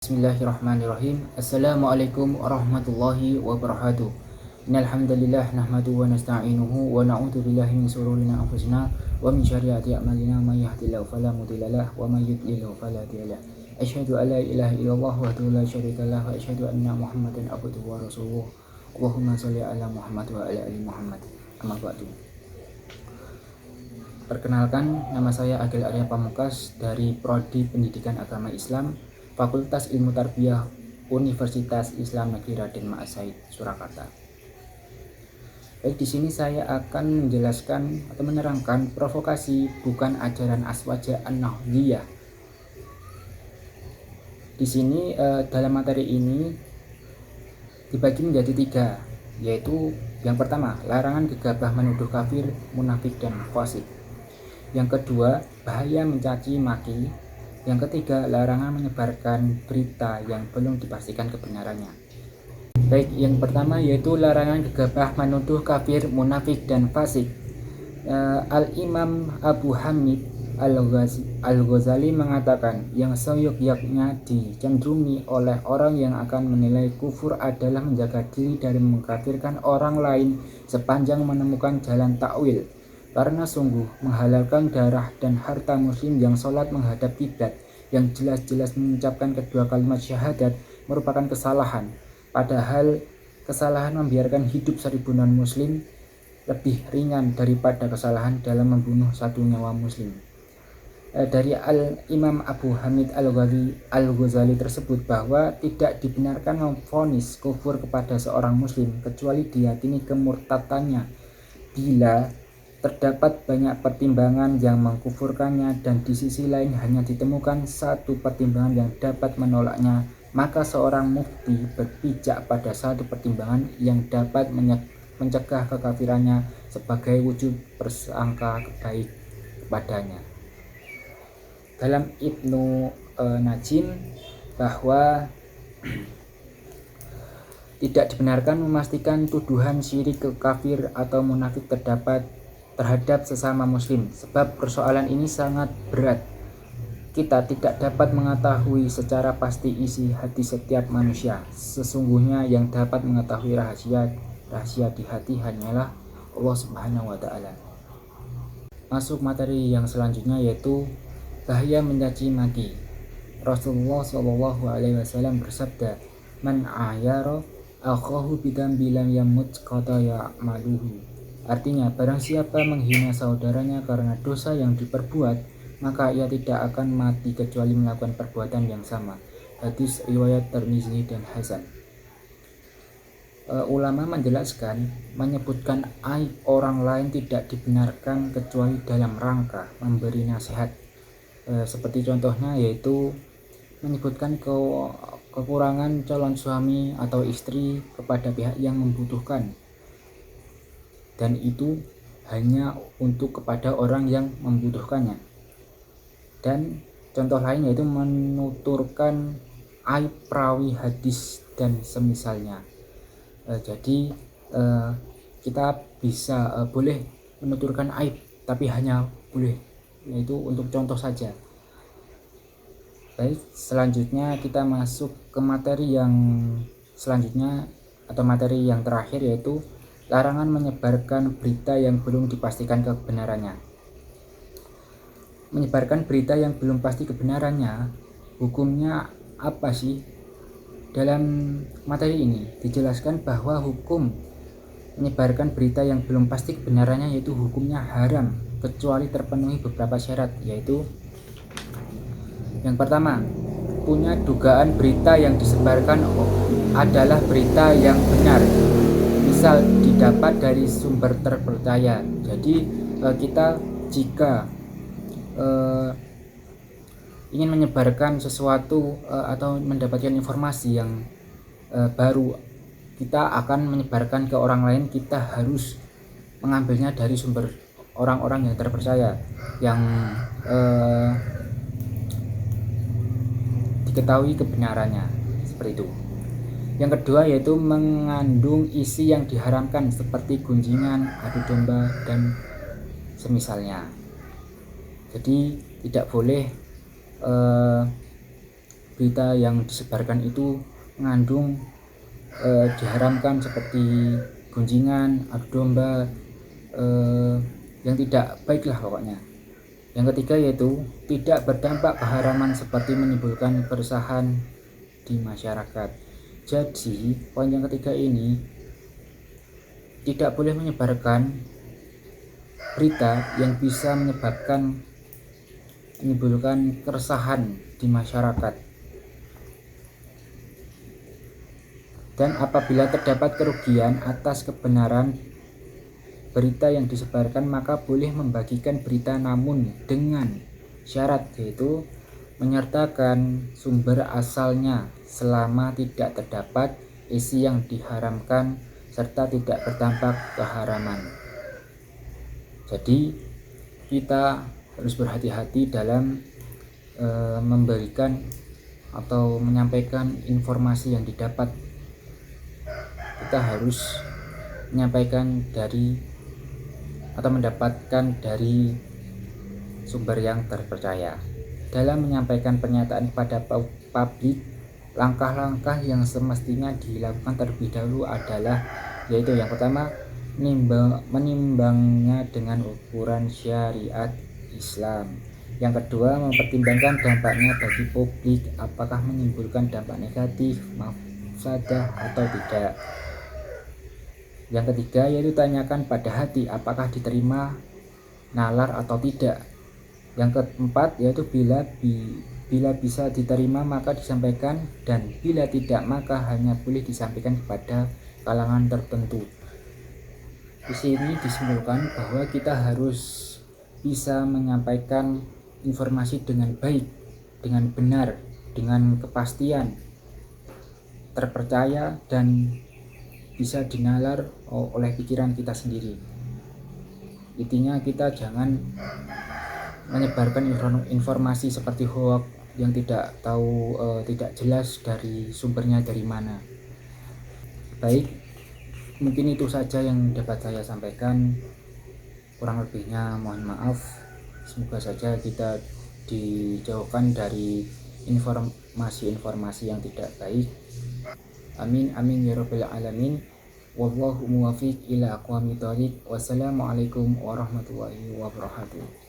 Bismillahirrahmanirrahim. Assalamualaikum warahmatullahi wabarakatuh. Innal hamdalillah nahmaduhu wa nasta'inuhu wa na'udzu billahi min shururi anfusina wa min syarriyati a'malina may yahdihillahu fala mudilla lahu wa may yudlil fala hadiya lahu. Asyhadu an la ilaha illallah wahdahu la syarika lahu wa asyhadu anna Muhammadan abduhu wa rasuluh. Allahumma shalli ala Muhammad wa ala ali Muhammad. Amma ba'du. Perkenalkan, nama saya Agil Arya Pamungkas dari Prodi Pendidikan Agama Islam, Fakultas Ilmu Tarbiyah Universitas Islam Negeri Raden Mas Said, Surakarta. Baik, di sini saya akan menjelaskan atau menerangkan provokasi bukan ajaran Aswaja An-Nahdliyah. Di sini dalam materi ini dibagi menjadi 3, yaitu yang pertama, larangan gegabah menuduh kafir, munafik, dan fasik. Yang kedua, bahaya mencaci maki. Yang ketiga, larangan menyebarkan berita yang belum dipastikan kebenarannya. Baik, yang pertama yaitu larangan gegabah menuduh kafir, munafik, dan fasik. Al-Imam Abu Hamid Al-Ghazali mengatakan, yang seyogyaknya dicenderungi oleh orang yang akan menilai kufur adalah menjaga diri dari mengkafirkan orang lain sepanjang menemukan jalan takwil. Karena sungguh menghalalkan darah dan harta muslim yang sholat menghadap kiblat, yang jelas-jelas mengucapkan kedua kalimat syahadat, merupakan kesalahan. Padahal kesalahan membiarkan hidup 1000 non-muslim lebih ringan daripada kesalahan dalam membunuh 1 nyawa muslim. Dari Al-Imam Abu Hamid Al-Ghazali tersebut bahwa tidak dibenarkan memvonis kufur kepada seorang muslim kecuali diyakini kemurtadannya bila terdapat banyak pertimbangan yang mengkufurkannya dan di sisi lain hanya ditemukan satu pertimbangan yang dapat menolaknya, maka seorang mufti berpijak pada satu pertimbangan yang dapat mencegah kekafirannya sebagai wujud bersangka baik kepadanya. Dalam Ibnu Najim bahwa tidak dibenarkan memastikan tuduhan syirik ke kafir atau munafik terhadap sesama muslim, sebab persoalan ini sangat berat. Kita tidak dapat mengetahui secara pasti isi hati setiap manusia. Sesungguhnya yang dapat mengetahui rahasia di hati hanyalah Allah Subhanahu wa Ta'ala. Masuk materi yang selanjutnya yaitu bahaya mencaci maki. Rasulullah SAW bersabda, "Man ayara akhahu bidambi lam yamut qata ya'maluhu." Artinya, barang siapa menghina saudaranya karena dosa yang diperbuat, maka ia tidak akan mati kecuali melakukan perbuatan yang sama. Hadis riwayat Tirmizi dan Hasan. Ulama menjelaskan, menyebutkan aib orang lain tidak dibenarkan kecuali dalam rangka memberi nasihat. Seperti contohnya yaitu menyebutkan kekurangan calon suami atau istri kepada pihak yang membutuhkan, dan itu hanya untuk kepada orang yang membutuhkannya. Dan contoh lain yaitu menuturkan aib perawi hadis dan semisalnya. Jadi kita bisa boleh menuturkan aib, tapi hanya boleh, yaitu untuk contoh saja. Baik, selanjutnya kita masuk ke materi yang selanjutnya atau materi yang terakhir yaitu larangan menyebarkan berita yang belum dipastikan kebenarannya. Menyebarkan berita yang belum pasti kebenarannya, hukumnya apa sih? Dalam materi ini dijelaskan bahwa hukum menyebarkan berita yang belum pasti kebenarannya yaitu hukumnya haram kecuali terpenuhi beberapa syarat, yaitu yang pertama, punya dugaan berita yang disebarkan adalah berita yang benar, misal didapat dari sumber terpercaya. Jadi kita jika ingin menyebarkan sesuatu atau mendapatkan informasi yang baru, kita akan menyebarkan ke orang lain, kita harus mengambilnya dari sumber orang-orang yang terpercaya, yang diketahui kebenarannya, seperti itu. Yang kedua yaitu mengandung isi yang diharamkan seperti gunjingan, adu domba, dan semisalnya. Jadi tidak boleh berita yang disebarkan itu mengandung diharamkan seperti gunjingan, adu domba, yang tidak baiklah pokoknya. Yang ketiga yaitu tidak berdampak keharaman seperti menimbulkan keresahan di masyarakat. Jadi poin yang ketiga ini tidak boleh menyebarkan berita yang bisa menimbulkan keresahan di masyarakat. Dan apabila terdapat kerugian atas kebenaran berita yang disebarkan, maka boleh membagikan berita namun dengan syarat, yaitu menyertakan sumber asalnya selama tidak terdapat isi yang diharamkan serta tidak berdampak keharaman. Jadi kita harus berhati-hati dalam memberikan atau menyampaikan informasi yang didapat. Kita harus menyampaikan dari atau mendapatkan dari sumber yang terpercaya. Dalam menyampaikan pernyataan kepada publik, langkah-langkah yang semestinya dilakukan terlebih dahulu adalah, yaitu yang pertama, menimbangnya dengan ukuran syariat Islam. Yang kedua, mempertimbangkan dampaknya bagi publik, apakah menimbulkan dampak negatif, mafsadah atau tidak. Yang ketiga yaitu tanyakan pada hati apakah diterima, nalar atau tidak. Yang keempat yaitu bila bisa diterima maka disampaikan, dan bila tidak maka hanya boleh disampaikan kepada kalangan tertentu. Di sini disimpulkan bahwa kita harus bisa menyampaikan informasi dengan baik, dengan benar, dengan kepastian, terpercaya, dan bisa dinalar oleh pikiran kita sendiri. Intinya kita jangan menyebarkan informasi seperti hoax yang tidak jelas dari sumbernya dari mana. Baik, mungkin itu saja yang dapat saya sampaikan. Kurang lebihnya mohon maaf. Semoga saja kita dijauhkan dari informasi-informasi yang tidak baik. Amin amin ya rabbal alamin. Wallahu muwaffiq ila aqwamit thoriq. Wassalamualaikum warahmatullahi wabarakatuh.